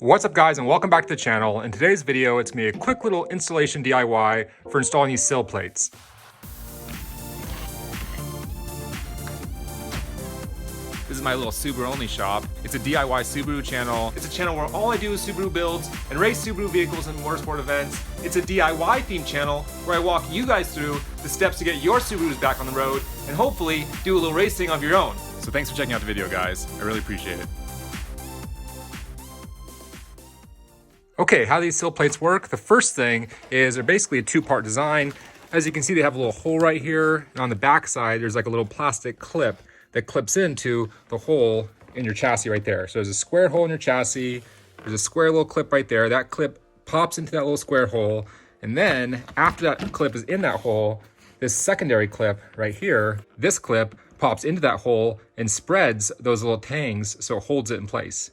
What's up guys, and welcome back to the channel. In today's video, it's me a quick little installation DIY for installing these sill plates. This is my little Subaru-only shop. It's a DIY Subaru channel. It's a channel where all I do is Subaru builds and race Subaru vehicles and motorsport events. It's a DIY themed channel where I walk you guys through the steps to get your Subarus back on the road and hopefully do a little racing of your own. So thanks for checking out the video, guys. I really appreciate it. Okay, how these sill plates work. The first thing is they're basically a two-part design. As you can see, they have a little hole right here, and on the back side, there's like a little plastic clip that clips into the hole in your chassis right there. So there's a square hole in your chassis, there's a square little clip right there. That clip pops into that little square hole, and then after that clip is in that hole, this secondary clip right here, this clip pops into that hole and spreads those little tangs so it holds it in place.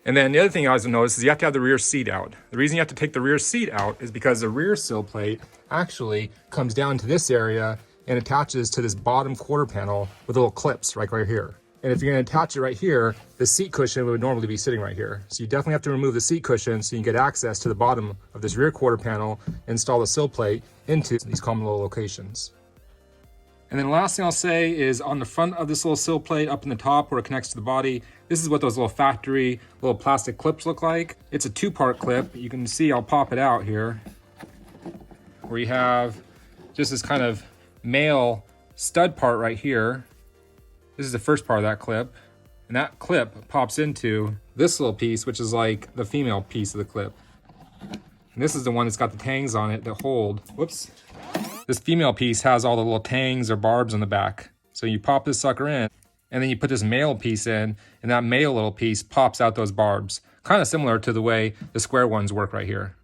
And then the other thing you guys will notice is you have to have the rear seat out. The reason you have to take the rear seat out is because the rear sill plate actually comes down to this area and attaches to this bottom quarter panel with little clips right here. And if you're gonna attach it right here, the seat cushion would normally be sitting right here. So you definitely have to remove the seat cushion so you can get access to the bottom of this rear quarter panel and install the sill plate into these common little locations. And then the last thing I'll say is on the front of this little sill plate up in the top where it connects to the body, this is what those little factory little plastic clips look like. It's a two-part clip. You can see I'll pop it out here where you have just this kind of male stud part right here. This is the first part of that clip. And that clip pops into this little piece, which is like the female piece of the clip. And this is the one that's got the tangs on it that hold, whoops. This female piece has all the little tangs or barbs on the back. So you pop this sucker in, and then you put this male piece in, and that male little piece pops out those barbs. Kind of similar to the way the square ones work right here.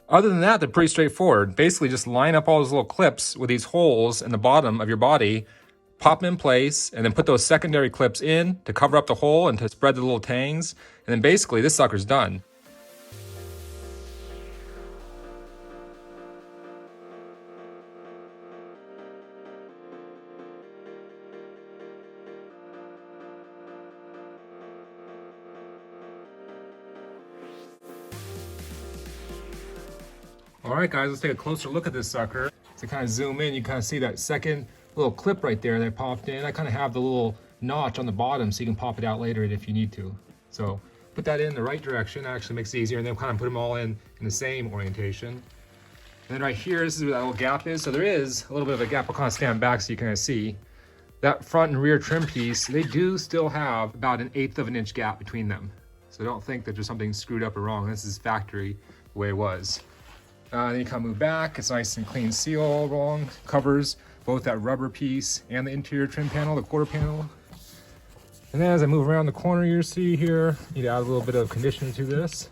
Other than that, they're pretty straightforward. Basically just line up all those little clips with these holes in the bottom of your body, pop them in place, and then put those secondary clips in to cover up the hole and to spread the little tangs. And then basically this sucker's done. All right, guys, let's take a closer look at this sucker. To kind of zoom in, you kind of see that second little clip right there that popped in. I kind of have the little notch on the bottom so you can pop it out later if you need to. So put that in the right direction, that actually makes it easier, and then kind of put them all in the same orientation. And then right here, this is where that little gap is. So there is a little bit of a gap. I'll kind of stand back so you can kind of see. That front and rear trim piece, they do still have about 1/8 of an inch gap between them. So don't think that there's something screwed up or wrong. This is factory the way it was. Then you kind of move back. It's nice and clean seal all along. Covers both that rubber piece and the interior trim panel, the quarter panel. And then as I move around the corner, you see here, you need to add a little bit of conditioner to this.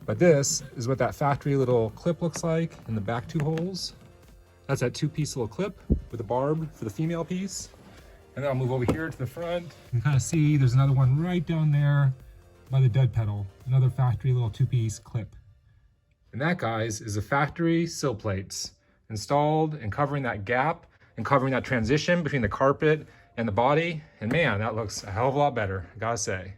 But this is what that factory little clip looks like in the back two holes. That's that two-piece little clip with a barb for the female piece. And then I'll move over here to the front. You can kind of see there's another one right down there by the dead pedal. Another factory little two-piece clip. And that, guys, is the factory sill plates installed and covering that gap and covering that transition between the carpet and the body. And man, that looks a hell of a lot better, I gotta say.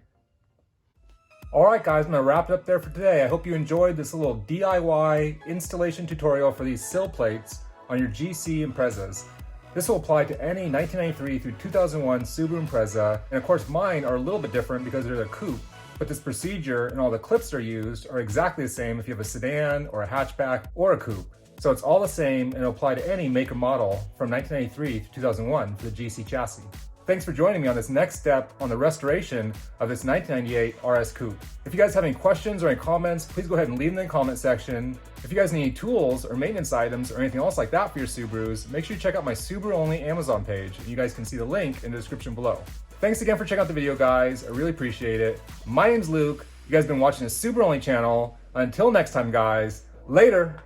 All right, guys, I'm gonna wrap it up there for today. I hope you enjoyed this little DIY installation tutorial for these sill plates on your GC Imprezas. This will apply to any 1993 through 2001 Subaru Impreza. And of course, mine are a little bit different because they're the Coupe. But this procedure and all the clips that are used are exactly the same if you have a sedan or a hatchback or a coupe. So it's all the same and it'll apply to any make or model from 1993 to 2001 for the GC chassis. Thanks for joining me on this next step on the restoration of this 1998 RS Coupe. If you guys have any questions or any comments, please go ahead and leave them in the comment section. If you guys need tools or maintenance items or anything else like that for your Subarus, make sure you check out my SubaruONLY Amazon page. You guys can see the link in the description below. Thanks again for checking out the video, guys. I really appreciate it. My name's Luke. You guys have been watching the SubaruONLY channel. Until next time, guys, later.